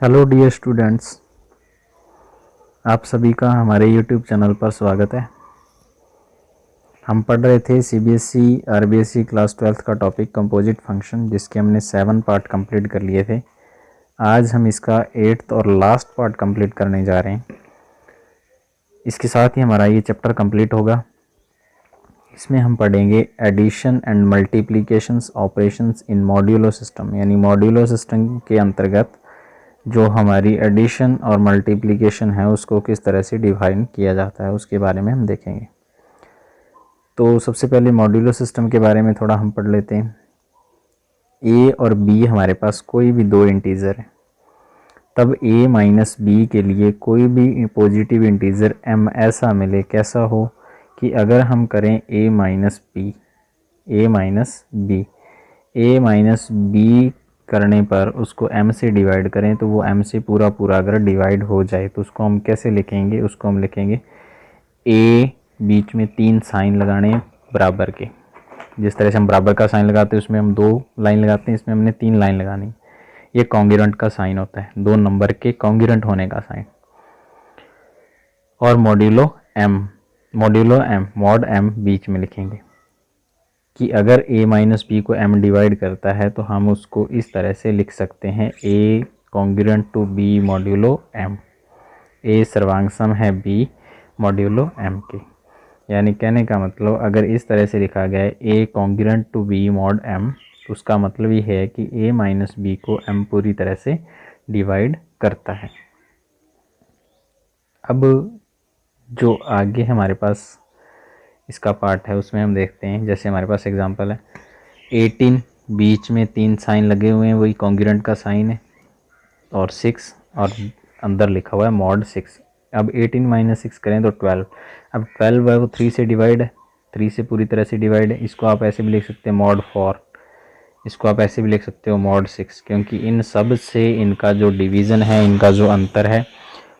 Hello dear students, आप सभी का हमारे यूट्यूब चैनल पर स्वागत है। हम पढ़ रहे थे सीबीएसई आरबीएसई क्लास 12th का टॉपिक कंपोजिट फंक्शन, जिसके हमने 7 पार्ट कंप्लीट कर लिए थे। आज हम इसका 8th और लास्ट पार्ट कंप्लीट करने जा रहे हैं। इसके साथ ही हमारा ये चैप्टर कंप्लीट होगा। इसमें हम पढ़ेंगे addition and multiplications operations in modulo system, यानी मॉड्यूलो सिस्टम के अंतर्गत जो हमारी एडिशन और मल्टीप्लिकेशन है उसको किस तरह से डिफाइन किया जाता है उसके बारे में हम देखेंगे। तो सबसे पहले मॉड्यूलो सिस्टम के बारे में थोड़ा हम पढ़ लेते हैं। ए और बी हमारे पास कोई भी दो इंटीज़र है, तब ए माइनस बी के लिए कोई भी पॉजिटिव इंटीज़र एम ऐसा मिले, कैसा हो कि अगर हम करें ए माइनस बी, ए माइनस बी करने पर उसको m से डिवाइड करें तो वो m से पूरा अगर डिवाइड हो जाए तो उसको हम कैसे लिखेंगे? उसको हम लिखेंगे a, बीच में 3 साइन लगाने बराबर के। जिस तरह से हम बराबर का साइन लगाते हैं उसमें हम 2 लाइन लगाते हैं, इसमें हमने 3 लाइन लगानी। ये कॉन्ग्रुएंट का साइन होता है, 2 नंबर के कॉन्ग्रुएंट होने का साइन। और मॉड्यूलो m मॉड m बीच में लिखेंगे कि अगर a माइनस बी को m डिवाइड करता है तो हम उसको इस तरह से लिख सकते हैं a congruent to b modulo m। a सर्वांग सम है b मॉड्यूलो m के, यानी कहने का मतलब अगर इस तरह से लिखा गया है a congruent to b mod m, तो उसका मतलब ये है कि a माइनस बी को m पूरी तरह से डिवाइड करता है। अब जो आगे हमारे पास इसका पार्ट है उसमें हम देखते हैं, जैसे हमारे पास एग्जांपल है 18, बीच में 3 साइन लगे हुए हैं, वही कॉन्ग्रुएंट का साइन है, और 6 और अंदर लिखा हुआ है मॉड 6। अब 18 माइनस 6 करें तो 12। अब 12 है वो 3 से डिवाइड है, 3 से पूरी तरह से डिवाइड है। इसको आप ऐसे भी लिख सकते हैं मॉड 4, इसको आप ऐसे भी लिख सकते हो मॉड 6, क्योंकि इन सब से इनका जो डिवीज़न है, इनका जो अंतर है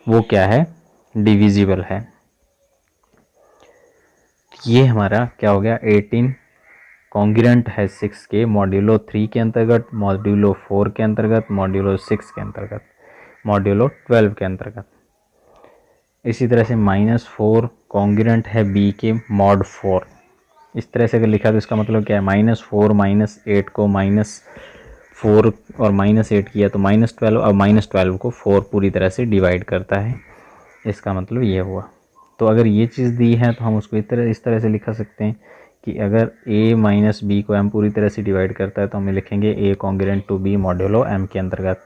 वो क्या है? डिविजिबल है। ये हमारा क्या हो गया? 18 कॉन्ग्रुएंट है 6 के मॉड्यूलो 3 के अंतर्गत, मॉड्यूलो 4 के अंतर्गत, मॉड्यूलो 6 के अंतर्गत, मॉड्यूलो 12 के अंतर्गत। इसी तरह से -4 कॉन्ग्रुएंट है बी के मॉड 4। इस तरह से अगर लिखा तो इसका मतलब क्या है? -4 -8 को -4 और -8 किया तो -12, और -12 को 4 पूरी तरह से डिवाइड करता है। इसका मतलब ये हुआ। तो अगर ये चीज़ दी है तो हम उसको इस तरह से लिखा सकते हैं कि अगर a माइनस बी को m पूरी तरह से डिवाइड करता है तो हम लिखेंगे a congruent to b modulo m के अंतर्गत,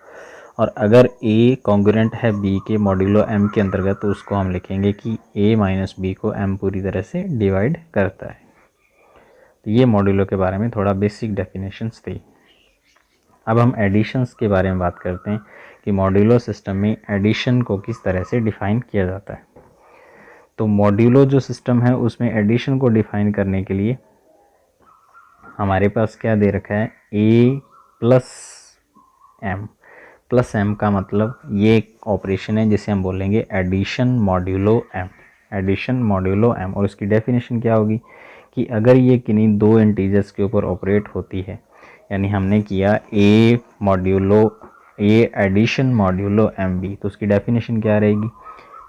और अगर a कॉन्ग्रुएंट है b के मॉड्यूलो m के अंतर्गत तो उसको हम लिखेंगे कि a माइनस बी को m पूरी तरह से डिवाइड करता है। तो ये मॉड्यूलो के बारे में थोड़ा बेसिक डेफिनेशंस थी। अब हम एडिशंस के बारे में बात करते हैं कि मॉड्यूलो सिस्टम में एडिशन को किस तरह से डिफ़ाइन किया जाता है। तो मॉड्यूलो जो सिस्टम है उसमें एडिशन को डिफ़ाइन करने के लिए हमारे पास क्या दे रखा है? a प्लस m का मतलब ये एक ऑपरेशन है जिसे हम बोलेंगे addition modulo m, addition modulo m। और इसकी डेफिनेशन क्या होगी कि अगर ये किन्हीं दो इंटीजर्स के ऊपर ऑपरेट होती है, यानी हमने किया a एडिशन मॉड्यूलो mb, तो उसकी डेफिनेशन क्या रहेगी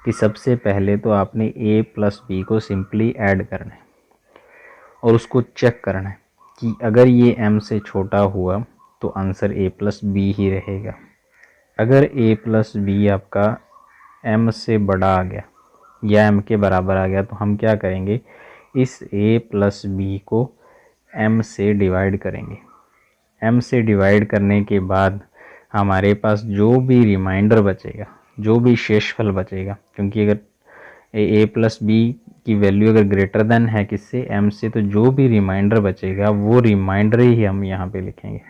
कि सबसे पहले तो आपने a प्लस बी को सिंपली ऐड करना है और उसको चेक करना है कि अगर ये m से छोटा हुआ तो आंसर a प्लस बी ही रहेगा। अगर a प्लस बी आपका m से बड़ा आ गया या m के बराबर आ गया तो हम क्या करेंगे? इस a प्लस बी को m से डिवाइड करेंगे। m से डिवाइड करने के बाद हमारे पास जो भी रिमाइंडर बचेगा, जो भी शेषफल बचेगा, क्योंकि अगर a प्लस बी की वैल्यू अगर ग्रेटर देन है किससे? m से, तो जो भी रिमाइंडर बचेगा वो रिमाइंडर ही हम यहाँ पे लिखेंगे।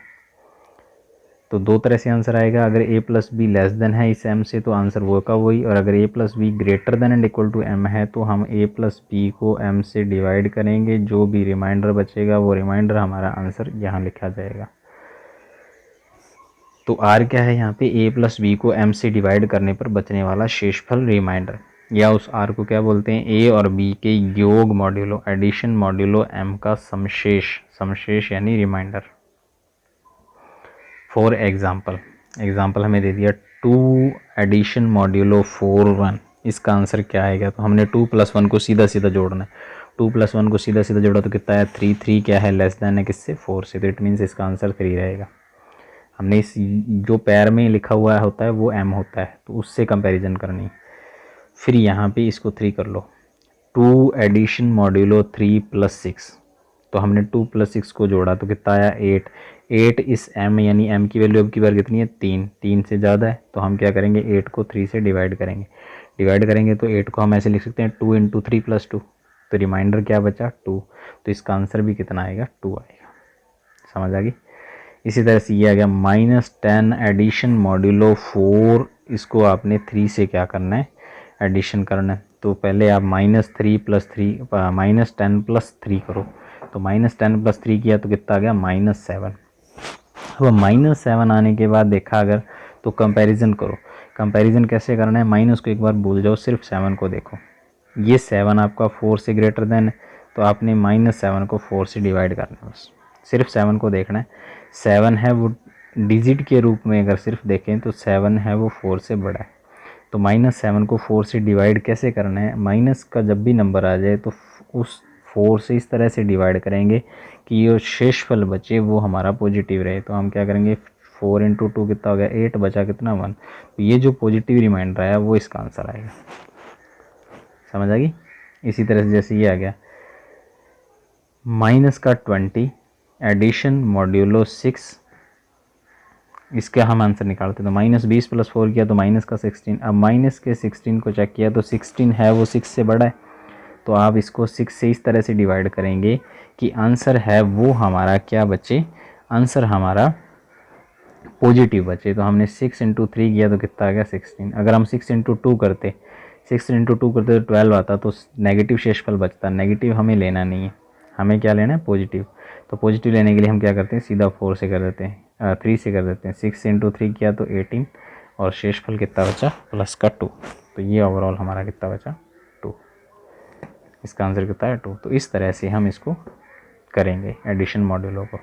तो दो तरह से आंसर आएगा। अगर a plus be less than है इस m से तो आंसर वो का वही, और अगर a plus B greater than and equal to m है तो हम a प्लस बी को m से डिवाइड करेंगे, जो भी रिमाइंडर बचेगा वो रिमाइंडर हमारा आंसर यहाँ लिखा जाएगा। तो r क्या है यहाँ पे? a प्लस बी को m से डिवाइड करने पर बचने वाला शेषफल रिमाइंडर, या उस r को क्या बोलते हैं? a और b के योग मॉड्यूलो एडिशन मॉड्यूलो m का समशेष यानी रिमाइंडर। फॉर एग्जाम्पल हमें दे दिया 2 एडिशन मॉड्यूलो 4 1, इसका आंसर क्या आएगा? तो हमने 2 + 1 को सीधा सीधा जोड़ना है। 2 + 1 को सीधा सीधा जोड़ा तो कितना है 3। 3 क्या है, लेस देन है किससे, 4 से, तो इट मीन्स इसका आंसर 3 रहेगा। हमने इस जो पैर में लिखा हुआ होता है वो m होता है, तो उससे कंपैरिजन करनी है। फिर यहाँ पे इसको 3 कर लो, 2 एडिशन मॉड्यूलो 3 + 6, तो हमने 2 + 6 को जोड़ा तो कितना आया 8। 8 इस m, यानी m की वैल्यू अब की बार कितनी है 3, 3 से ज़्यादा है, तो हम क्या करेंगे 8 को 3 से डिवाइड करेंगे तो 8 को हम ऐसे लिख सकते हैं 2 × 3 + 2, तो रिमाइंडर क्या बचा 2, तो इसका आंसर भी कितना आएगा 2 आएगा। समझ आ गई। इसी तरह से ये आ गया -10 एडिशन मॉड्यूलो 4, इसको आपने 3 से क्या करना है, एडिशन करना है। तो पहले आप -3 + 3 -10 + 3 करो, तो -10 + 3 किया तो कितना आ गया -7। अब -7 आने के बाद देखा अगर तो कंपैरिजन करो। कंपैरिजन कैसे करना है, माइनस को एक बार भूल जाओ, सिर्फ 7 को देखो। ये 7 आपका 4 से ग्रेटर देन है, तो आपने -7 को 4 से डिवाइड करना है, बस सिर्फ 7 को देखना है। 7 है वो डिजिट के रूप में अगर सिर्फ देखें तो 7 है वो 4 से बड़ा है, तो -7 को 4 से डिवाइड कैसे करना है, माइनस का जब भी नंबर आ जाए तो उस 4 से इस तरह से डिवाइड करेंगे कि ये शेषफल बचे वो हमारा पॉजिटिव रहे। तो हम क्या करेंगे 4 × 2 कितना हो गया 8, बचा कितना 1, तो ये जो पॉजिटिव रिमाइंडर आया वो इसका आंसर आएगा। समझ आ गई। इसी तरह से जैसे ये आ गया -20 एडिशन मॉड्यूलो 6, इसका हम आंसर निकालते तो -20 + 4 किया तो -16। अब माइनस के 16 को चेक किया तो 16 है वो 6 से बड़ा है, तो आप इसको 6 से इस तरह से डिवाइड करेंगे कि आंसर है वो हमारा क्या बचे, आंसर हमारा पॉजिटिव बचे। तो हमने 6 × 3 किया तो कितना आ गया 16। अगर हम 6 × 2 करते, 6 × 2 करते तो 12 आता, तो नेगेटिव शेषफल बचता। नेगेटिव हमें लेना नहीं है, हमें क्या लेना है पॉजिटिव। तो पॉजिटिव लेने के लिए हम क्या करते हैं सीधा 4 से कर देते हैं, 3 से कर देते हैं। 6 × 3 किया तो 18, और शेषफल कितना बचा प्लस का 2, तो ये ओवरऑल हमारा कितना बचा 2। इसका आंसर कितना है 2। तो इस तरह से हम इसको करेंगे एडिशन मॉड्यूलो को।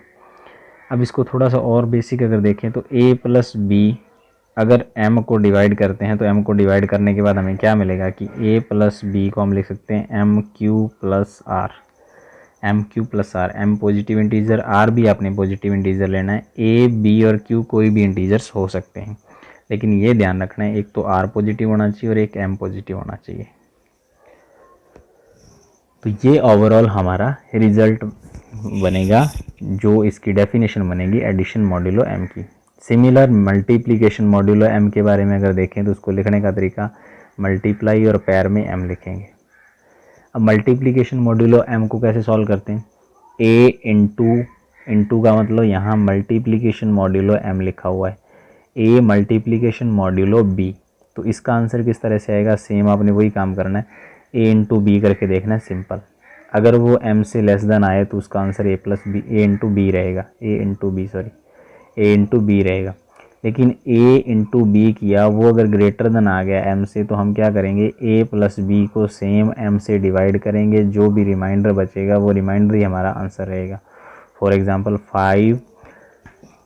अब इसको थोड़ा सा और बेसिक अगर देखें तो a + b, अगर m को डिवाइड करते हैं तो m को डिवाइड करने के बाद हमें क्या मिलेगा कि a + b को हम लिख सकते हैं m³ + r, m³ + r। m positive integer, r भी आपने पॉजिटिव इंटीजर लेना है। a, b और q कोई भी इंटीजर्स हो सकते हैं, लेकिन ये ध्यान रखना है एक तो r पॉजिटिव होना चाहिए और एक m पॉजिटिव होना चाहिए। तो ये ओवरऑल हमारा रिजल्ट बनेगा, जो इसकी डेफिनेशन बनेगी एडिशन मॉड्यूलो m की। सिमिलर मल्टीप्लिकेशन मॉड्यूलो m के बारे में अगर देखें तो उसको लिखने का तरीका मल्टीप्लाई और पैर में m लिखेंगे। अब मल्टीप्लिकेशन मॉड्यूलो m को कैसे सॉल्व करते हैं, a इंटू का मतलब यहाँ मल्टीप्लिकेशन मॉड्यूलो m लिखा हुआ है, a मल्टीप्लिकेशन मॉड्यूलो b, तो इसका आंसर किस तरह से आएगा, सेम आपने वही काम करना है, a × b करके देखना है सिंपल। अगर वो m से लेस देन आए तो उसका आंसर a × b रहेगा, a × b रहेगा। लेकिन a × b किया वो अगर ग्रेटर देन आ गया m से, तो हम क्या करेंगे a + b को सेम m से डिवाइड करेंगे, जो भी रिमाइंडर बचेगा वो रिमाइंडर ही हमारा आंसर रहेगा। फॉर एग्जांपल 5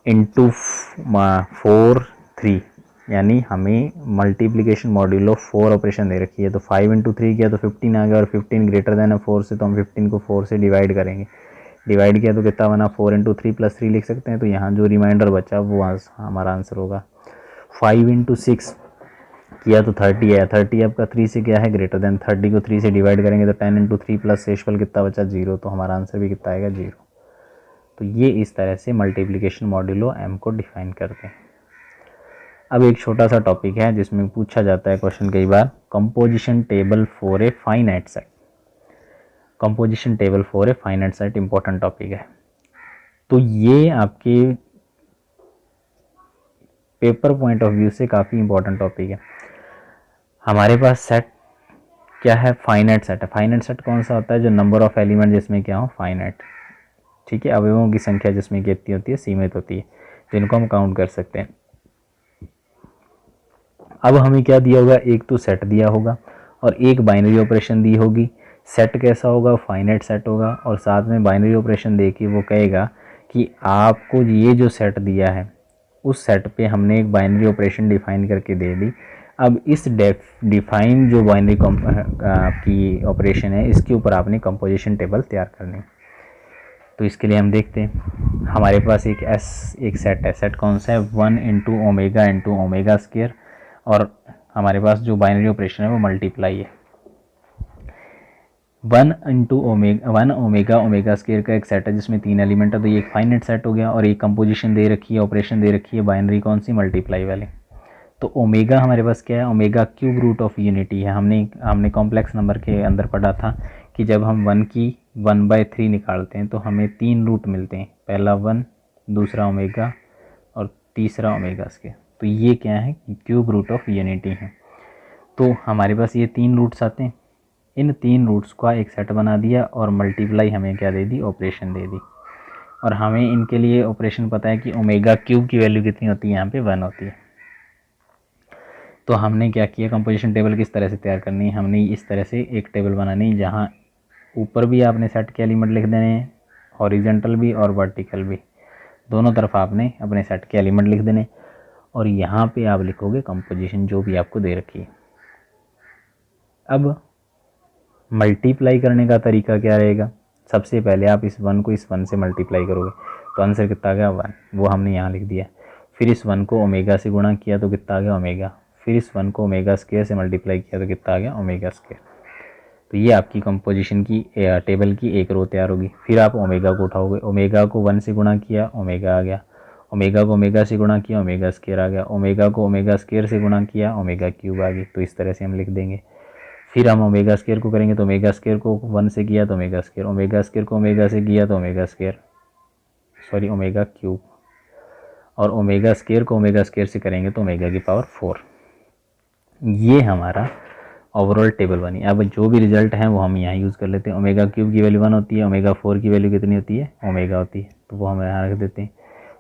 × 4 3, यानी हमें मल्टीप्लिकेशन मॉड्यूलो 4 ऑपरेशन दे रखी है, तो 5 × 3 किया तो 15 आ गया, और 15 ग्रेटर देन है 4 से, तो हम 15 को 4 से डिवाइड करेंगे। डिवाइड किया तो कितना बना 4 × 3 + 3 लिख सकते हैं, तो यहाँ जो रिमाइंडर बचा वो हमारा आंसर होगा। 5 × 6 किया तो 30 है, 30 आपका 3 से क्या है ग्रेटर देन, 30 को 3 से डिवाइड करेंगे तो 10 × 3 प्लस शेषफल कितना बचा 0, तो हमारा आंसर भी कितना आएगा 0। तो ये इस तरह से मल्टीप्लिकेशन मॉड्यूलो m को डिफाइन करते हैं। अब एक छोटा सा टॉपिक है जिसमें पूछा जाता है क्वेश्चन कई बार, composition table for a finite set. Composition table for a finite set important topic है, तो ये आपके पेपर पॉइंट ऑफ व्यू से काफ़ी इंपॉर्टेंट टॉपिक है। हमारे पास सेट क्या है, फाइनाइट सेट है। फाइनाइट सेट कौन सा होता है, जो नंबर ऑफ एलिमेंट जिसमें क्या हो फाइनाइट, ठीक है, अवयवों की संख्या जिसमें कितनी होती है सीमित होती है, जिनको हम काउंट कर सकते हैं। अब हमें क्या दिया होगा, एक तो सेट दिया होगा और एक बाइनरी ऑपरेशन दी होगी। सेट कैसा होगा, फाइनाइट सेट होगा, और साथ में बाइनरी ऑपरेशन दे के वो कहेगा कि आपको ये जो सेट दिया है उस सेट पे हमने एक बाइनरी ऑपरेशन डिफाइन करके दे दी। अब इस डिफाइन जो बाइनरी की ऑपरेशन है इसके ऊपर आपने कंपोजिशन टेबल तैयार करनी। तो इसके लिए हम देखते हैं हमारे पास एक सेट है। सेट कौन सा है? 1 इंटू ओमेगा स्क्वायर, और हमारे पास जो बाइनरी ऑपरेशन है वो मल्टीप्लाई है। 1 ओमेगा स्क्वायर का एक सेट है जिसमें 3 एलिमेंट है, तो ये एक फाइनाइट सेट हो गया। और एक कंपोजिशन दे रखी है, ऑपरेशन दे रखी है बाइनरी कौन सी? मल्टीप्लाई वाली। तो ओमेगा हमारे पास क्या है? Omega cube root of unity है। हमने कॉम्प्लेक्स नंबर के अंदर पढ़ा था कि जब हम 1 की 1/3 निकालते हैं तो हमें 3 रूट मिलते हैं, पहला 1, दूसरा ओमेगा और तीसरा ओमेगा स्क्वायर। तो ये क्या है? क्यूब रूट ऑफ यूनिटी है। तो हमारे पास ये 3 रूट्स आते हैं, इन 3 रूट्स का एक सेट बना दिया और मल्टीप्लाई हमें क्या दे दी? ऑपरेशन दे दी। और हमें इनके लिए ऑपरेशन पता है कि ओमेगा क्यूब की वैल्यू कितनी होती है? यहाँ पे 1 होती है। तो हमने क्या किया? कंपोजिशन टेबल किस तरह से तैयार करनी है? हमने इस तरह से एक टेबल बनानी है जहाँ ऊपर भी आपने सेट के एलिमेंट लिख देने हैं, हॉरिजेंटल भी और वर्टिकल भी, दोनों तरफ आपने अपने सेट के एलिमेंट लिख देने, और यहाँ पे आप लिखोगे कंपोजिशन जो भी आपको दे रखी है। अब मल्टीप्लाई करने का तरीका क्या रहेगा? सबसे पहले आप इस 1 को इस 1 से मल्टीप्लाई करोगे तो आंसर कितना आ गया? 1। वो हमने यहाँ लिख दिया। फिर इस 1 को ओमेगा से गुणा किया तो कितना आ गया? ओमेगा। फिर इस 1 को ओमेगा स्क्वायर से मल्टीप्लाई किया तो कितना आ गया? Omega square. तो ये आपकी कंपोजिशन की टेबल की एक रो तैयार होगी। फिर आप ओमेगा को उठाओगे, ओमेगा को 1 से गुणा किया, ओमेगा आ गया। ओमेगा को ओमेगा से गुणा किया, ओमेगा स्क्वायर आ गया। ओमेगा को ओमेगा स्क्वायर से गुणा किया, ओमेगा क्यूब आ गई। तो इस तरह से हम लिख देंगे। फिर हम ओमेगा स्क्वायर को करेंगे तो ओमेगा स्क्वायर को 1 से किया तो ओमेगा स्क्वायर, ओमेगा स्क्वायर को ओमेगा से किया तो omega square, sorry omega cube, और ओमेगा स्क्वायर को ओमेगा स्क्वायर से करेंगे तो ओमेगा की पावर 4। ये हमारा ओवरऑल टेबल बनी। अब जो भी रिजल्ट है वो हम यहाँ यूज़ कर लेते हैं। ओमेगा क्यूब की वैल्यू 1 होती है, ओमेगा 4 की वैल्यू कितनी होती है? ओमेगा होती है। तो वो हम यहाँ रख देते हैं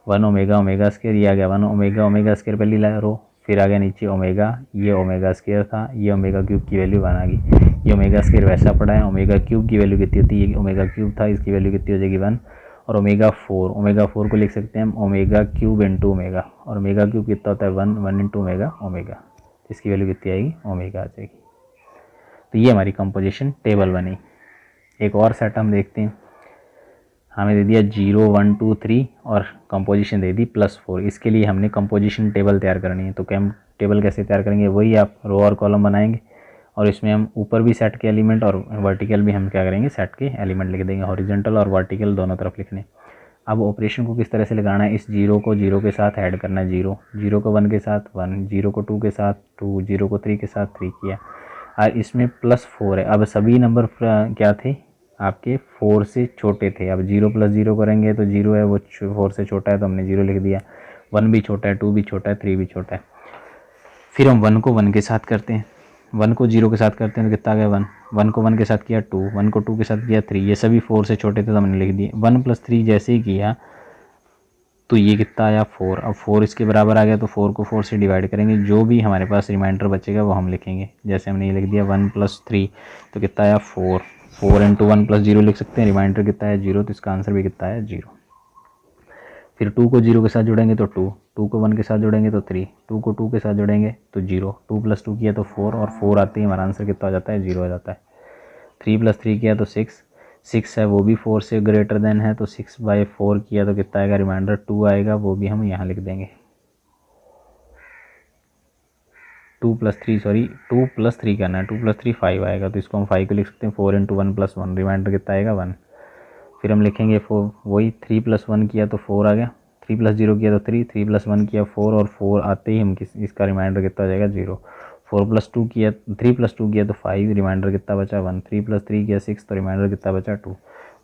1 ओमेगा ओमेगा स्क्वायर, ये आ गया 1 ओमेगा ओमेगा स्क्वायर पहली रो। फिर आ गया नीचे ओमेगा, ये ओमेगा स्क्वायर था, ये ओमेगा क्यूब की वैल्यू 1 आ गई। ये ओमेगा स्क्वायर वैसा पड़ा है, ओमेगा क्यूब की वैल्यू कितनी होती है? ये ओमेगा क्यूब था, इसकी वैल्यू कितनी हो जाएगी? 1। और ओमेगा 4 को लिख सकते हैं हम ओमेगा क्यूब इंटू ओमेगा, और ओमेगा क्यूब कितना होता है? 1 इंटू ओमेगा, इसकी वैल्यू कितनी आएगी? ओमेगा आ जाएगी। तो ये हमारी कंपोजिशन टेबल बनी। एक और सेट हम देखते हैं। हमें दे दिया 0 1 2 3 और कंपोजिशन दे दी +4। इसके लिए हमने कंपोजिशन टेबल तैयार करनी है। तो टेबल कैसे तैयार करेंगे? वही आप रो और कॉलम बनाएंगे, और इसमें हम ऊपर भी सेट के एलिमेंट और वर्टिकल भी हम क्या करेंगे? सेट के एलिमेंट लिख देंगे, हॉरिजॉन्टल और वर्टिकल दोनों तरफ लिखने। अब ऑपरेशन को किस तरह से लगाना है? इस 0 को 0 के साथ ऐड करना है, 0 को 1 के साथ 1, 0 को 2 के साथ 2, 0 को 3 के साथ 3 किया, और इसमें +4 है। अब सभी नंबर क्या थे? आपके 4 से छोटे थे। अब 0 + 0 करेंगे तो 0 है, वो 4 से छोटा है तो हमने 0 लिख दिया। 1 भी छोटा है, 2 भी छोटा है, 3 भी छोटा है। फिर हम 1 को 1 के साथ करते हैं, 1 को 0 के साथ करते हैं तो कितना आ गया? 1। 1 को 1 के साथ किया 2, 1 को 2 के साथ किया 3, ये सभी 4 से छोटे थे तो हमने लिख दिए। 1 + 3 जैसे ही किया तो ये कितना आया? 4। अब 4 इसके बराबर आ गया तो 4 को 4 से डिवाइड करेंगे, जो भी हमारे पास रिमाइंडर बचेगा वो हम लिखेंगे। जैसे हमने ये लिख दिया 1 + 3 तो कितना आया? 4। 4 इंटू 1 + 0 लिख सकते हैं, रिमाइंडर कितना है? 0, तो इसका आंसर भी कितना है? 0। फिर 2 को 0 के साथ जोड़ेंगे तो 2, 2 को 1 के साथ जोड़ेंगे तो 3, 2 को 2 के साथ जोड़ेंगे तो 0, 2 + 2 किया तो 4, और 4 आते ही हमारा आंसर कितना हो जाता है? 0 हो जाता है। 3 + 3 किया तो 6, 6 है वो भी 4 से ग्रेटर देन है, तो 6/4 किया तो कितना आएगा? रिमाइंडर 2 आएगा, वो भी हम यहाँ लिख देंगे। 2 + 3 करना है, 2 + 3 5 आएगा, तो इसको हम 5 को लिख सकते हैं 4 इंटू 1 + 1, रिमाइंडर कितना आएगा? 1। फिर हम लिखेंगे 4, वही 3 + 1 किया तो 4 आ गया, 3 + 0 किया तो 3, 3 + 1 किया 4, और 4 आते ही हम इसका रिमाइंडर कितना हो जाएगा? 0। 4 + 2 किया, 3 + 2 किया तो 5, रिमाइंडर कितना बचा? 1। 3 + 3 किया 6, तो रिमाइंडर कितना बचा? 2।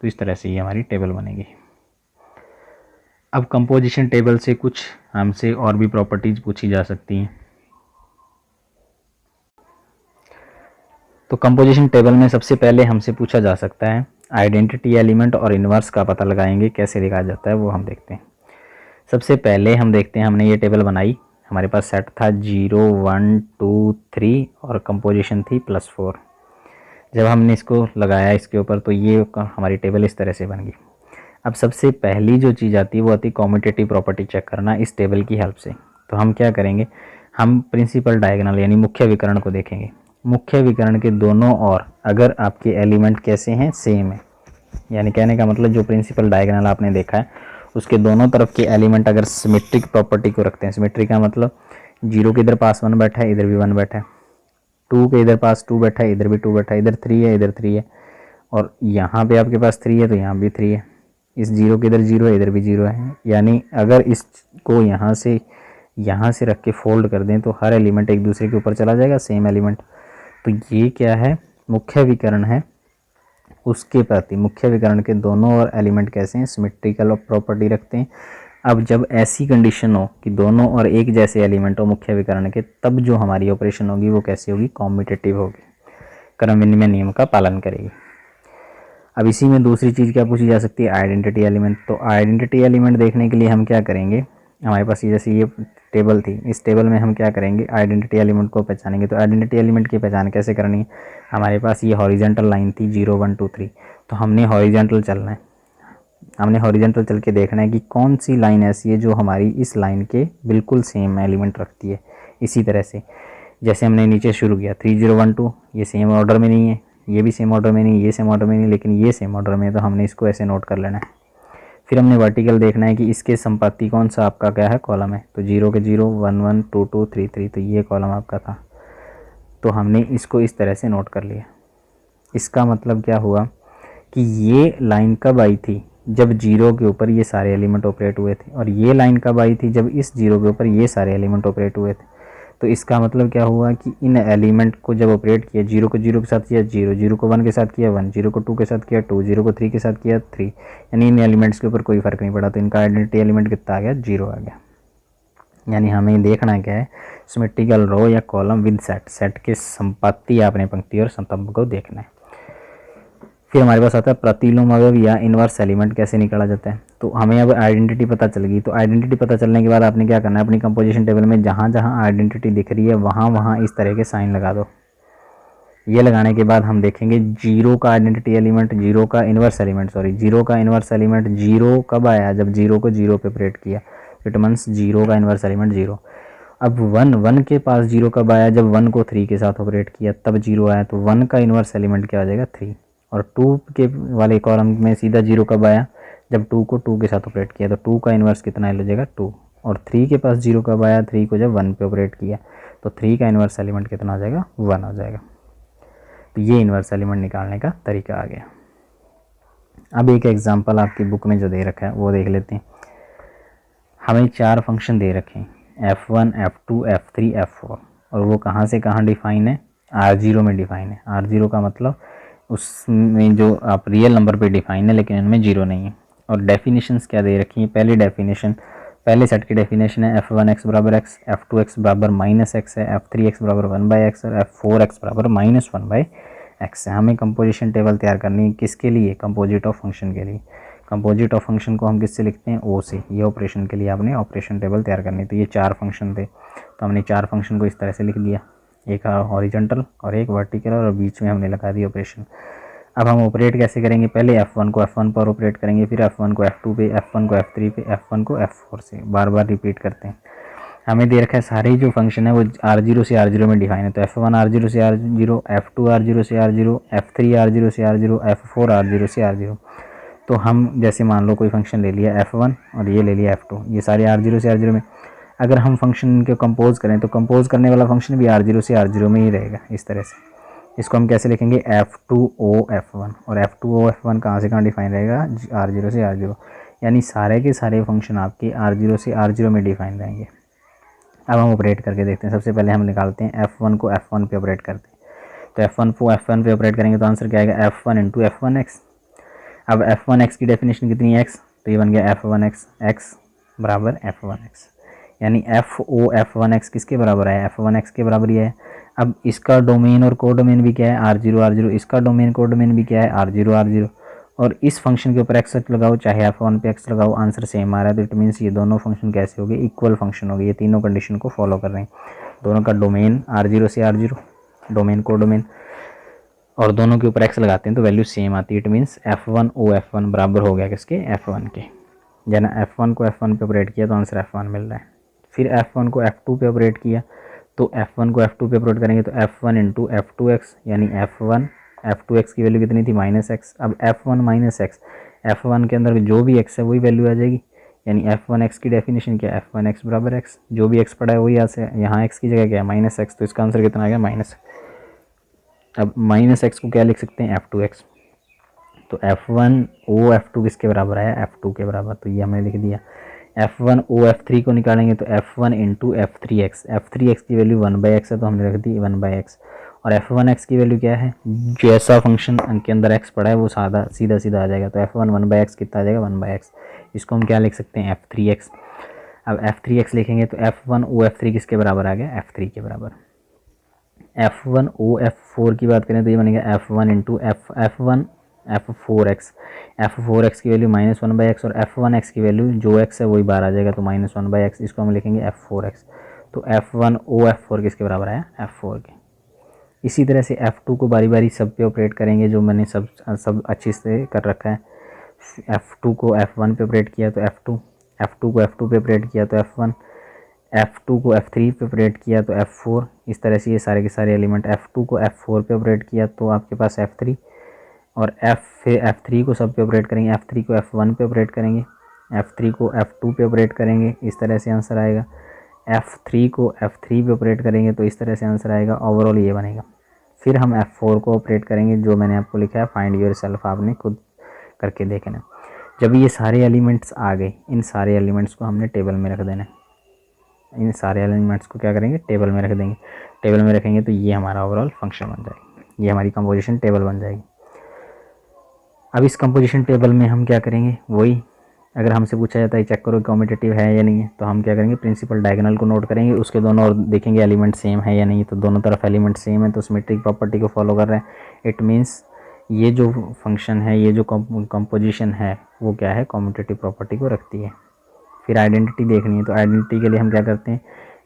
तो इस तरह से ये हमारी टेबल बनेगी। अब कंपोजिशन टेबल से कुछ हमसे और भी प्रॉपर्टीज़ पूछी जा सकती हैं। तो कंपोजिशन टेबल में सबसे पहले हमसे पूछा जा सकता है आइडेंटिटी एलिमेंट और इन्वर्स का पता लगाएंगे, कैसे लगाया जाता है वो हम देखते हैं। सबसे पहले हम देखते हैं, हमने ये टेबल बनाई, हमारे पास सेट था 0 1 2 3 और कंपोजिशन थी +4। जब हमने इसको लगाया इसके ऊपर तो ये हमारी टेबल इस तरह से बन गई। अब सबसे पहली जो चीज़ आती है वो आती है कॉम्यूटेटिव प्रॉपर्टी चेक करना इस टेबल की हेल्प से। तो हम क्या करेंगे, हम प्रिंसिपल डायगोनल यानी मुख्य विकर्ण को देखेंगे। मुख्य विकर्ण के दोनों ओर अगर आपके एलिमेंट कैसे हैं, सेम है, यानी कहने का मतलब जो प्रिंसिपल डायगोनल आपने देखा है उसके दोनों तरफ के एलिमेंट अगर सिमेट्रिक प्रॉपर्टी को रखते हैं, सिमेट्रिक का मतलब 0 के इधर पास 1 बैठा है, इधर भी 1 बैठा है, 2 के इधर पास 2 बैठा है, इधर भी 2 बैठा है, इधर 3 है, इधर 3 है, और यहाँ पे आपके पास 3 है तो यहाँ भी 3 है, इस 0 के इधर 0 है, इधर भी 0 है। यानी अगर इसको यहाँ से रख के फोल्ड कर दें तो हर एलिमेंट एक दूसरे के ऊपर चला जाएगा, सेम एलिमेंट। तो ये क्या है, मुख्य विकर्ण है, उसके प्रति मुख्य विकर्ण के दोनों और एलिमेंट कैसे हैं, सिमेट्रिकल प्रॉपर्टी रखते हैं। अब जब ऐसी कंडीशन हो कि दोनों और एक जैसे एलिमेंट हो मुख्य विकर्ण के, तब जो हमारी ऑपरेशन होगी वो कैसी होगी, कॉम्यूटेटिव होगी, क्रम विनिमय नियम का पालन करेगी। अब इसी में दूसरी चीज़ क्या पूछी जा सकती है, आइडेंटिटी एलिमेंट। तो आइडेंटिटी एलिमेंट देखने के लिए हम क्या करेंगे, हमारे पास ये जैसे ये टेबल थी, इस टेबल में हम क्या करेंगे, आइडेंटिटी एलिमेंट को पहचानेंगे। तो आइडेंटिटी एलिमेंट की पहचान कैसे करनी है, हमारे पास ये हॉरिजेंटल लाइन थी 0 1 2 3, तो हमने हॉरिजेंटल चलना है, हमने हॉरिजेंटल चल के देखना है कि कौन सी लाइन ऐसी है जो हमारी इस लाइन के बिल्कुल सेम एलिमेंट रखती है। इसी तरह से जैसे हमने नीचे शुरू किया 3 0 1 2, ये सेम ऑर्डर में नहीं है, ये भी सेम ऑर्डर में नहीं, ये सेम ऑर्डर में नहीं, लेकिन ये सेम ऑर्डर में है, तो हमने इसको ऐसे नोट कर लेना है। फिर हमने वर्टिकल देखना है कि इसके संपाती कौन सा आपका क्या है, कॉलम है। तो 0 के 0 1 1 2 2 3 3, तो ये कॉलम आपका था, तो हमने इसको इस तरह से नोट कर लिया। इसका मतलब क्या हुआ कि ये लाइन कब आई थी, जब 0 के ऊपर ये सारे एलिमेंट ऑपरेट हुए थे, और ये लाइन कब आई थी, जब इस 0 के ऊपर ये सारे एलिमेंट ऑपरेट हुए थे। तो इसका मतलब क्या हुआ कि इन एलिमेंट को जब ऑपरेट किया, 0 को 0 के साथ किया 0, 0 को 1 के साथ किया 1, 0 को 2 के साथ किया 2, 0 को 3 के साथ किया 3, यानी इन एलिमेंट्स के ऊपर कोई फ़र्क नहीं पड़ा, तो इनका आइडेंटिटी एलिमेंट कितना आ गया, 0 आ गया। यानी हमें देखना क्या है, सिमेट्रिकल रो या कॉलम विद सेट, सेट के संपाती आपने पंक्ति और स्तंभ को देखना है। फिर हमारे पास आता है प्रतिलोम अवयव या इनवर्स एलिमेंट कैसे निकाला जाता है। तो हमें अब आइडेंटिटी पता चल गई, तो आइडेंटिटी पता चलने के बाद आपने क्या करना है, अपनी कंपोजिशन टेबल में जहाँ जहाँ आइडेंटिटी दिख रही है वहाँ वहाँ इस तरह के साइन लगा दो। ये लगाने के बाद हम देखेंगे 0 का आइडेंटिटी एलिमेंट, 0 का इनवर्स एलिमेंट, 0 का इनवर्स एलिमेंट 0 कब आया, जब 0 को 0 पे ऑपरेट किया, इट मीन्स 0 का इनवर्स एलिमेंट 0। अब 1 के पास 0 कब आया, जब 1 को 3 के साथ ऑपरेट किया तब 0 आया, तो 1 का इनवर्स एलिमेंट क्या आ जाएगा, 3। और 2 के वाले कॉलम में सीधा 0 कब आया, जब 2 को 2 के साथ ऑपरेट किया, तो 2 का इन्वर्स कितना हो जाएगा, 2। और 3 के पास 0 कब आया, 3 को जब 1 पे ऑपरेट किया, तो 3 का इन्वर्स एलिमेंट कितना हो जाएगा, 1 हो जाएगा। तो ये इन्वर्स एलिमेंट निकालने का तरीका आ गया। अब एक एग्जांपल आपकी बुक में जो दे रखा है वो देख लेते हैं। हमें 4 फंक्शन दे रखे हैं, f1 f2 f3 f4, और वो कहाँ से कहाँ डिफाइन है, R0 में डिफाइन है। R0 का मतलब उसमें जो आप रियल नंबर पे डिफाइन है, लेकिन इनमें 0 नहीं है। और डेफिनेशंस क्या दे रखी है, पहली डेफिनेशन, पहले सेट की डेफिनेशन है f1x बराबर x, f2x बराबर -x है, f3x बराबर 1/x और f4x बराबर -1/x है। हमें कंपोजिशन टेबल तैयार करनी है, किसके लिए, कंपोजिट ऑफ फंक्शन के लिए। कंपोजिट ऑफ फंक्शन को हम किससे लिखते हैं, ओ से। ये ऑपरेशन के लिए आपने ऑपरेशन टेबल तैयार करनी। तो ये 4 फंक्शन थे, तो हमने 4 फंक्शन को इस तरह से लिख दिया, एक हॉरिजॉन्टल और एक वर्टिकल, और बीच में हमने लगा दी ऑपरेशन। अब हम ऑपरेट कैसे करेंगे, पहले f1 को f1 पर ऑपरेट करेंगे, फिर f1 को f2 पे, f1 को f3 पे, f1 को f4 से, बार बार रिपीट करते हैं। हमें दे रखा है सारे जो फंक्शन है वो R0 से R0 में डिफाइन है। तो f1 R0 से R0, f2 R0 से R0, f3 R0 से R0, f4 R0 से R0। तो हम जैसे मान लो कोई फंक्शन ले लिया f1 और ये ले लिया f2, ये सारे R0 से R0 में। अगर हम फंक्शन के कंपोज करें तो कंपोज करने वाला फंक्शन भी R0 से R0 में ही रहेगा, इस तरह से। इसको हम कैसे लिखेंगे, f2o f1, और f2o f1 कहाँ से कहाँ डिफाइन रहेगा, R0 से R0, यानी सारे के सारे फंक्शन आपके R0 से R0 में डिफाइन रहेंगे। अब हम ऑपरेट करके देखते हैं। सबसे पहले हम निकालते हैं f1 को f1 पे ऑपरेट करते हैं। तो f1 को f1 पे ऑपरेट करेंगे तो आंसर क्या आएगा, f1 इंटू f1x। अब f1x की डेफिनेशन कितनी है, x, तो ये बन गया f1x, x बराबर f1x, यानी f(o) f1x किसके बराबर है, f1x के बराबर ही है। अब इसका डोमेन और कोडोमेन भी क्या है, R0 R0, इसका डोमेन कोडोमेन भी क्या है, R0 R0। और इस फंक्शन के ऊपर x लगाओ चाहे f1 पे x लगाओ, आंसर सेम आ रहा है। तो इट मीन्स ये दोनों फंक्शन कैसे हो गए, इक्वल फंक्शन हो गए। ये तीनों कंडीशन को फॉलो कर रहे हैं। दोनों का डोमेन R0 से R0, डोमेन कोडोमेन, और दोनों के ऊपर एक्स लगाते हैं तो वैल्यू सेम आती है। It means F1 O F1 बराबर हो गया किसके, F1 के। यानी F1 को F1 पे ऑपरेट किया तो आंसर F1 मिल रहा है। फिर F1 को F2 पे ऑपरेट किया तो F1 को F2 पे ऑपरेट करेंगे तो F1 इंटू F2x, यानी F2x की वैल्यू कितनी थी, -x। अब F1 माइनस एक्स, F1 के अंदर जो भी x है वही वैल्यू आ जाएगी। यानी F1x की डेफिनेशन क्या है, F1x बराबर x, जो भी x पड़ा है वही यहाँ x की जगह क्या है, -x, तो इसका आंसर कितना आ गया, -x। अब -x को क्या लिख सकते हैं, F2x। तो F1 O F2 किसके बराबर आया, F2 के बराबर, तो ये हमने लिख दिया। F1 O F3 को निकालेंगे तो F1 इंटू F3x की वैल्यू 1/x है तो हमने रख दी 1/x। और F1x की वैल्यू क्या है, जैसा फंक्शन के अंदर x पड़ा है वो सीधा सीधा आ जाएगा। तो F1 1/x कितना आ जाएगा, 1/x। इसको हम क्या लिख सकते हैं, F3x। अब F3x लिखेंगे तो F1 O F3 किसके बराबर आ गया, F3 के बराबर। F1 O F4 की बात करें तो ये बनेगा F1 इंटू F1 F4x की वैल्यू -1/x और F1x की वैल्यू जो x है वही बाहर आ जाएगा तो -1/x। इसको हम लिखेंगे F4x। तो F1 O F4 किसके बराबर आया, F4 के। इसी तरह से F2 को बारी बारी सब पे ऑपरेट करेंगे, जो मैंने सब अच्छे से कर रखा है। F2 को F1 पे ऑपरेट किया तो F2 को F2 पे ऑपरेट किया तो F1, F2 को F3 पे ऑपरेट किया तो F4। इस तरह से ये सारे के सारे एलिमेंट F2 को F4 पे ऑपरेट किया तो आपके पास F3, और F3 को सब पे ऑपरेट करेंगे, F3 को F1 पे ऑपरेट करेंगे, F3 को F2 पे ऑपरेट करेंगे, इस तरह से आंसर आएगा। F3 को F3 पे ऑपरेट करेंगे तो इस तरह से आंसर आएगा। ओवरऑल ये बनेगा। फिर हम F4 को ऑपरेट करेंगे, जो मैंने आपको लिखा है फाइंड योर सेल्फ, आपने खुद करके देखना। जब ये सारे एलिमेंट्स आ गए, इन सारे एलिमेंट्स को हमने टेबल में रख देना है। इन सारे एलिमेंट्स को क्या करेंगे, टेबल में रख देंगे। टेबल में रखेंगे तो ये हमारा ओवरऑल फंक्शन बन जाएगी, ये हमारी कंपोजिशन टेबल बन जाएगी। अब इस कंपोजिशन टेबल में हम क्या करेंगे, वही अगर हमसे पूछा जाता है चेक करो कम्यूटेटिव है या नहीं है, तो हम क्या करेंगे, प्रिंसिपल डायगोनल को नोट करेंगे, उसके दोनों और देखेंगे एलिमेंट सेम है या नहीं। तो दोनों तरफ एलिमेंट सेम है तो सिमेट्रिक प्रॉपर्टी को फॉलो कर रहे हैं। इट मीन्स ये जो फंक्शन है, ये जो कंपोजिशन है वो क्या है, कम्यूटेटिव प्रॉपर्टी को रखती है। फिर आइडेंटिटी देखनी है, तो आइडेंटिटी के लिए हम क्या करते हैं,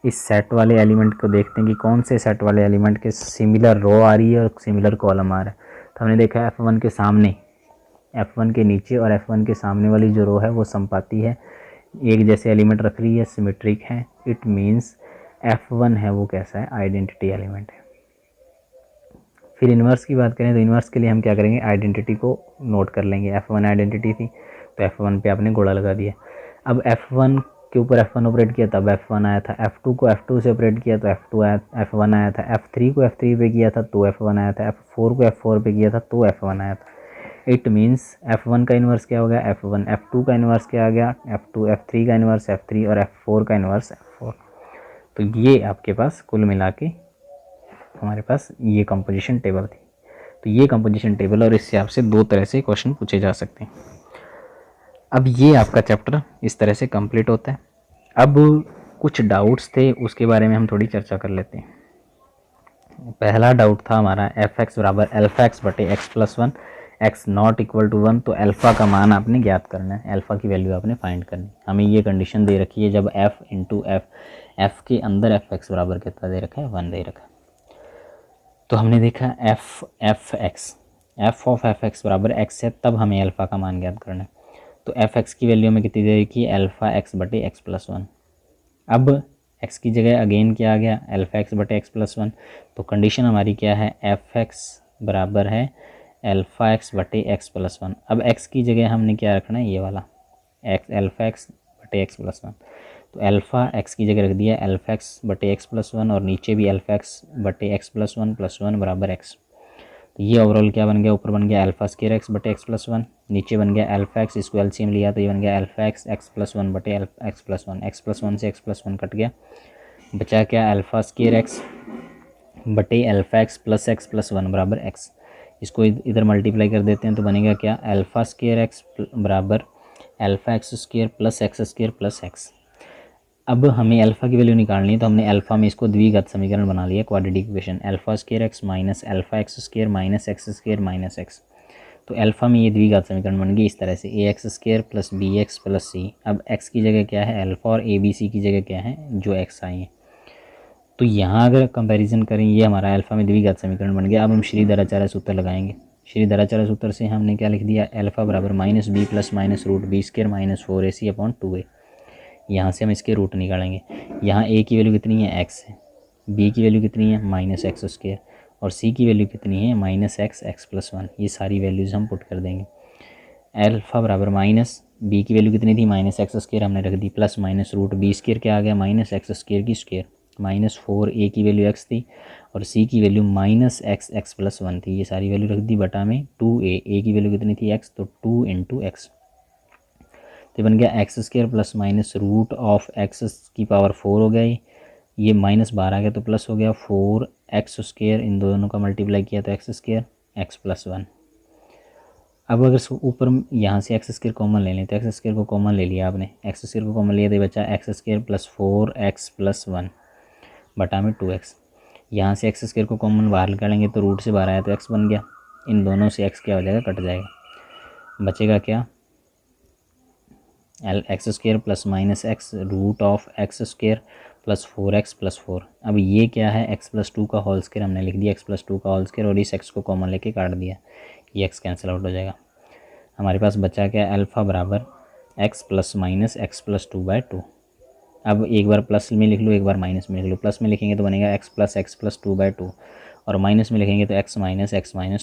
इस सेट वाले एलिमेंट को देखते हैं कि कौन से सेट वाले एलिमेंट के सिमिलर रो आ रही है और सिमिलर कॉलम आ रहा है। तो हमने देखा F1 के सामने, F1 के नीचे और F1 के सामने वाली जो रो है वो समपाती है, एक जैसे एलिमेंट रख रही है, सिमेट्रिक है। इट मीन्स F1 है वो कैसा है, आइडेंटिटी एलिमेंट है। फिर इन्वर्स की बात करें तो इन्वर्स के लिए हम क्या करेंगे, आइडेंटिटी को नोट कर लेंगे। F1 आइडेंटिटी थी तो F1 पे आपने गोला लगा दिया। अब F1 के ऊपर F1 ऑपरेट किया तब F1 आया था, F2 को F2 से ऑपरेट किया तो F1 आया था, F3 को F3 पे किया था तो F1 आया था, F4 को F4 पे किया था तो F1 आया था। इट मीन्स F1 का इन्वर्स क्या हो गया, F1, F2 का इन्वर्स क्या आ गया, F2, F3 का इन्वर्स F3 और F4 का इन्वर्स F4। तो ये आपके पास कुल मिला के हमारे पास ये कंपोजिशन टेबल थी। तो ये कंपोजिशन टेबल, और इससे आपसे दो तरह से क्वेश्चन पूछे जा सकते हैं। अब ये आपका चैप्टर इस तरह से कंप्लीट होता है। अब कुछ डाउट्स थे, उसके बारे में हम थोड़ी चर्चा कर लेते हैं। पहला डाउट था हमारा f(x) बराबर अल्फा एक्स बटे X plus 1, X not equal to 1। तो अल्फ़ा का मान आपने ज्ञात करना है, अल्फ़ा की वैल्यू आपने फाइंड करनी है। हमें ये कंडीशन दे रखी है जब f इंटू एफ के अंदर f(x) बराबर कितना दे रखा है, 1 दे रखा है। तो हमने देखा f ऑफ f(x) बराबर x है, तब हमें अल्फ़ा का मान ज्ञात करना है। तो f(x) की वैल्यू हमें कितनी दे रखी है, अल्फ़ा एक्स बटे एक्स प्लस 1। अब x की जगह अगेन क्या आ गया, अल्फ़ा एक्स बटे एक्स प्लस 1। तो कंडीशन हमारी क्या है, f(x) बराबर है अल्फ़ा एक्स बटे एक्स प्लस 1। अब x की जगह हमने क्या रखना है, ये वाला अल्फ़ा एक्स बटे एक्स प्लस 1। तो अल्फ़ा एक्स की जगह रख दिया अल्फ़ा एक्स बटे एक्स प्लस 1, और नीचे भी अल्फ़ा एक्स बटे एक्स प्लस 1 प्लस 1 बराबर x। तो ये ओवरऑल क्या बन गया, ऊपर बन गया अल्फ़ा स्क्वायर एक्स बटे एक्स प्लस 1, नीचे बन गया अल्फ़ा एक्स, इसको एलसीएम लिया तो ये बन गया अल्फ़ा एक्स एक्स प्लस 1 बटे एक्स प्लस 1। एक्स प्लस 1 से एक्स प्लस 1 कट गया, बचा क्या, अल्फ़ा स्क्वायर एक्स बटे अल्फ़ा एक्स प्लस 1 बराबर x। इसको इधर मल्टीप्लाई कर देते हैं तो बनेगा क्या, अल्फ़ा स्क्वायर एक्स बराबर alpha X square plus x। अब हमें अल्फ़ा की वैल्यू निकालनी है, तो हमने अल्फ़ा में इसको द्विघात समीकरण बना लिया, quadratic equation, alpha square X minus alpha X square minus X square minus X. तो अल्फ़ा में ये द्विघात समीकरण बन गई इस तरह से, A X square plus B X plus C. अब एक्स की जगह क्या है अल्फ़ा, और ए बी सी की जगह क्या है जो एक्स आई है। तो यहाँ अगर कंपैरिजन करें, ये हमारा अल्फ़ा में द्विघात समीकरण बन गया। अब हम श्रीधराचार्य सूत्र लगाएंगे। श्रीधराचार्य सूत्र से हमने क्या लिख दिया, अल्फ़ा बराबर minus B plus minus root B square minus 4ac upon 2a। यहाँ से हम इसके रूट निकालेंगे। यहाँ a की वैल्यू कितनी है, x है, b की वैल्यू कितनी है माइनस एक्स स्क्र, और c की वैल्यू कितनी है माइनस एक्स प्लस 1। ये सारी वैल्यूज़ हम पुट कर देंगे। अल्फ़ा बराबर माइनस b की वैल्यू कितनी थी माइनस एक्स स्क्र हमने रख दी, plus minus root B square क्या आ गया माइनस एक्स स्क्र की स्क्र, माइनस 4a की वैल्यू x थी और c की वैल्यू माइनस एक्स प्लस 1 थी। ये सारी वैल्यू रख दी बटा में 2a की वैल्यू कितनी थी x, तो 2 इंटू एक्स, तो बन गया X square plus minus root of X की पावर 4 हो गया। ये माइनस 12 आ गया तो प्लस हो गया 4x स्क्र, इन दोनों का मल्टीप्लाई किया तो एक्स स्क्र एक्स प्लस 1। अब अगर ऊपर यहाँ से एक्स स्क्र कॉमन ले लें तो एक्स स्क्र को कॉमन ले लिया आपने, एक्स स्क्र को कॉमन लिया तो बचा x square plus 4x plus 1 बटा में 2x। यहाँ से एक्स स्क्र को कॉमन बाहर निकालेंगे तो रूट से बाहर आया तो x बन गया, इन दोनों से x क्या हो जाएगा, कट जाएगा, बचेगा क्या X square plus minus X root of X square plus 4x plus 4। अब ये क्या है, x प्लस 2 का होल स्क्र हमने लिख दिया, x प्लस 2 का होल स्क्र, और इस x को कॉमन लेके काट दिया, ये x कैंसिल आउट हो जाएगा। हमारे पास बचा क्या, अल्फ़ा बराबर x plus minus x plus 2/2। अब एक बार प्लस में लिख लो, एक बार माइनस में लिख लो। प्लस में लिखेंगे तो बनेगा x प्लस 2/2, और माइनस में लिखेंगे तो x माइनस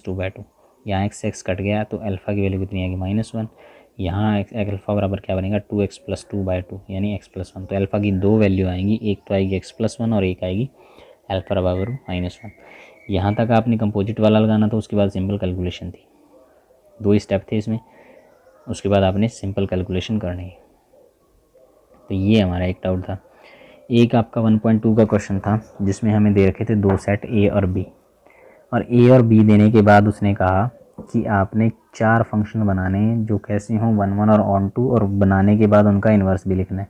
2/2। यहाँ x कट गया तो अल्फ़ा की वैल्यू कितनी आएगी -1। यहाँ अल्फ़ा बराबर क्या बनेगा 2x प्लस 2/2 यानी x प्लस 1। तो अल्फ़ा की दो वैल्यू आएंगी, एक तो आएगी x प्लस 1 और एक आएगी अल्फ़ा बराबर -1। यहाँ तक आपने कंपोजिट वाला लगाना था, उसके बाद सिंपल कैलकुलेशन थी, 2 स्टेप थे इसमें, उसके बाद आपने सिंपल कैलकुलेशन करनी है। तो ये हमारा एक डाउट था। एक आपका 1.2 का क्वेश्चन था जिसमें हमें दे रखे थे दो सेट a और b, और a और b देने के बाद उसने कहा कि आपने 4 फंक्शन बनाने हैं जो कैसे हों 1 1 और ऑन टू, और बनाने के बाद उनका इन्वर्स भी लिखना है।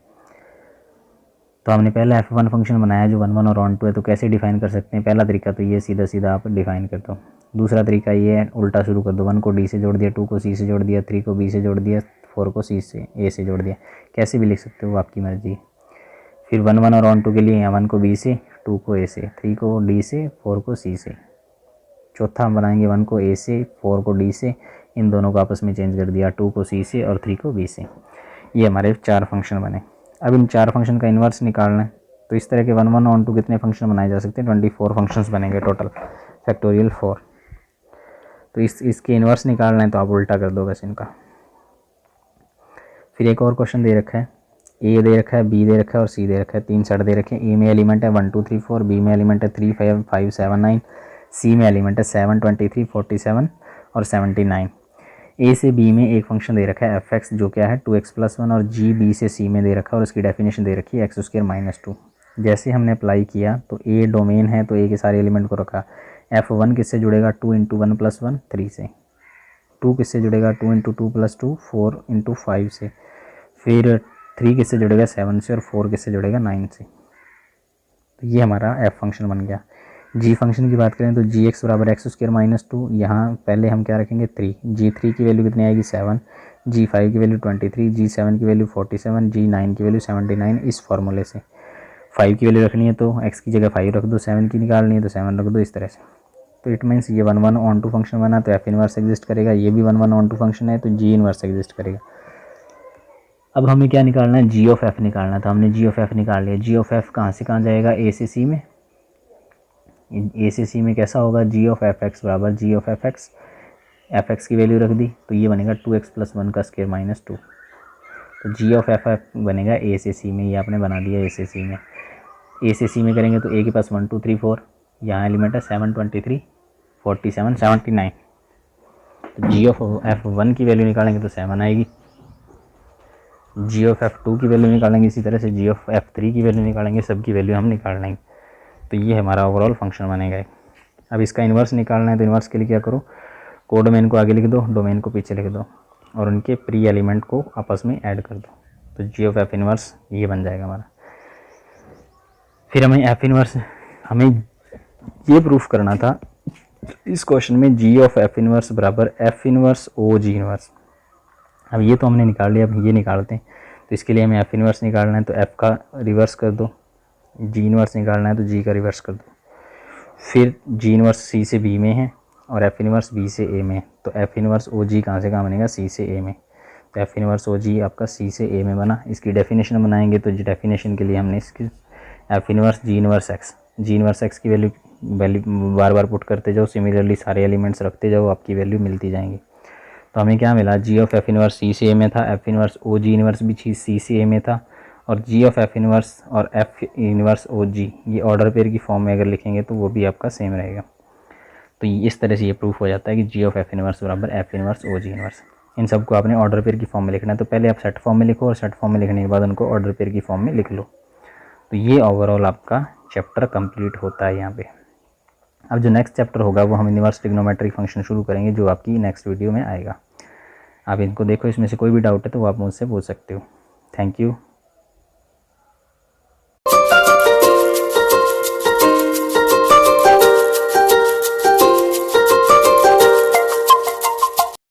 तो हमने पहले f1 फंक्शन बनाया जो 1 1 और ऑन टू है, तो कैसे डिफाइन कर सकते हैं। पहला तरीका तो ये सीधा सीधा आप डिफाइन कर दो। दूसरा तरीका ये है उल्टा शुरू कर दो, 1 को d से जोड़ दिया, 2 को c से जोड़ दिया, 3 को b से जोड़ दिया, 4 को a से जोड़ दिया। कैसे भी लिख सकते हो, आपकी मर्जी। फिर 1 1 और ऑन टू के लिए यहाँ 1 को b से, 2 को a से, 3 को d से, 4 को c से। चौथा हम बनाएंगे 1 को a से, 4 को d से, इन दोनों को आपस में चेंज कर दिया, 2 को c से और 3 को b से। ये हमारे 4 फंक्शन बने। अब इन 4 फंक्शन का इन्वर्स निकालना है, तो इस तरह के 1 1 ऑन टू कितने फंक्शन बनाए जा सकते हैं, 24 फंक्शंस बनेंगे टोटल, फैक्टोरियल 4। तो इसके इन्वर्स निकालना है तो आप उल्टा कर दो बस इनका। फिर एक और क्वेश्चन दे रखा है, ए दे रखा है, बी दे रखा है और सी दे रखा है, 3 सेट दे रखे हैं। ए में एलिमेंट है 1 2 3 4, बी में एलिमेंट है 3 5 7 9, सी में एलिमेंट है 7 23 47 और 79। ए से बी में एक फंक्शन दे रखा है एफ एक्स जो क्या है 2x प्लस 1, और जी बी से सी में दे रखा है और उसकी डेफिनेशन दे रखी है एक्स स्क्र माइनस 2। जैसे हमने अप्लाई किया तो ए डोमेन है तो ए के सारे एलिमेंट को रखा। f1 किससे जुड़ेगा 2 इंटू 1 प्लस 1 3 से, 2 किससे जुड़ेगा 2 इंटू 2 प्लस 2 4 इंटू 5 से, फिर 3 किससे जुड़ेगा 7 से, और 4 किससे जुड़ेगा 9 से। तो ये हमारा f फंक्शन बन गया। जी फंक्शन की बात करें तो जी एक्स बराबर एक्स स्क्र माइनस 2, यहाँ पहले हम क्या रखेंगे 3, जी3 की वैल्यू कितनी आएगी 7, जी5 की वैल्यू 23, जी7 की वैल्यू 47, जी9 की वैल्यू 79। इस फार्मूले से 5 की वैल्यू रखनी है तो x की जगह 5 रख दो, 7 की निकालनी है तो 7 रख दो, इस तरह से। तो इट मीन्स ये 1 1 ऑन टू फंक्शन बना तो f इनवर्स एग्जिस्ट करेगा, ये भी 1 1 ऑन टू फंक्शन है तो g इनवर्स एग्जिस्ट करेगा। अब हमें क्या निकालना है, g ऑफ f निकालना था। हमने g ऑफ f निकाल लिया। g ऑफ f कहाँ से कहाँ जाएगा, a से c में, ए से सी में कैसा होगा जी ऑफ एफ एक्स बराबर जी ऑफ एफ एक्स की वैल्यू रख दी तो ये बनेगा 2x प्लस 1 का स्क्वायर माइनस 2। तो जी ऑफ एफ बनेगा ए से सी में, ये आपने बना दिया ए से सी में। ए से सी में करेंगे तो ए के पास 1 2 3 4, यहाँ एलिमेंट है 7 23 47 79। तो जी ऑफ एफ 1 की वैल्यू निकालेंगे तो 7 आएगी, जी ऑफ एफ 2 की वैल्यू निकालेंगे, इसी तरह से जी ऑफ एफ 3 की वैल्यू निकालेंगे, सबकी वैल्यू हम निकाल लेंगे। तो ये हमारा ओवरऑल फंक्शन बनेगा। अब इसका इन्वर्स निकालना है तो इन्वर्स के लिए क्या करो, कोडोमेन को आगे लिख दो, डोमेन को पीछे लिख दो, और उनके प्री एलिमेंट को आपस में ऐड कर दो। तो जी ऑफ एफ इन्वर्स ये बन जाएगा हमारा। फिर हमें एफ इन्वर्स, हमें ये प्रूफ करना था इस क्वेश्चन में जी ऑफ एफ इन्वर्स बराबर एफ इन्वर्स ओ जी इन्वर्स। अब ये तो हमने निकाल लिया, अब ये निकालते हैं। तो इसके लिए हमें एफ इन्वर्स निकालना है तो एफ का रिवर्स कर दो, जी इनवर्स निकालना है तो जी का रिवर्स कर दो। फिर जी इनवर्स सी से बी में है और एफ इनवर्स बी से ए में, तो एफ इनवर्स ओ जी कहाँ से कहाँ बनेगा, सी से ए में। तो एफ इनवर्स ओ जी आपका सी से ए में बना। इसकी डेफिनेशन बनाएंगे तो डेफिनेशन के लिए हमने इसकी एफ इनवर्स जी इनवर्स एक्स की वैल्यू बार बार पुट करते जाओ, सिमिलरली सारे एलिमेंट्स रखते जाओ, आपकी वैल्यू मिलती जाएंगी। तो हमें क्या मिला, जी ऑफ एफ इनवर्स सी से ए में था, एफ इनवर्स ओ जी इनवर्स भी सी से ए में था, और जी ऑफ एफ इनवर्स और एफ इनवर्स ओ जी ये ऑर्डर पेयर की फॉर्म में अगर लिखेंगे तो वो भी आपका सेम रहेगा। तो इस तरह से ये प्रूफ हो जाता है कि जी ऑफ एफ इनवर्स बराबर एफ इनवर्स ओ जी इनवर्स। इन सबको आपने ऑर्डर पेयर की फॉर्म में लिखना है, तो पहले आप सेट फॉर्म में लिखो और सेट फॉर्म में लिखने के बाद उनको ऑर्डर पेयर की फॉर्म में लिख लो। तो ये ओवरऑल आपका चैप्टर कंप्लीट होता है यहाँ पे। अब जो नेक्स्ट चैप्टर होगा वो हम इनवर्स ट्रिग्नोमेट्रिक फंक्शन शुरू करेंगे, जो आपकी नेक्स्ट वीडियो में आएगा। आप इनको देखो, इसमें से कोई भी डाउट है तो वो आप मुझसे पूछ सकते हो। Thank you.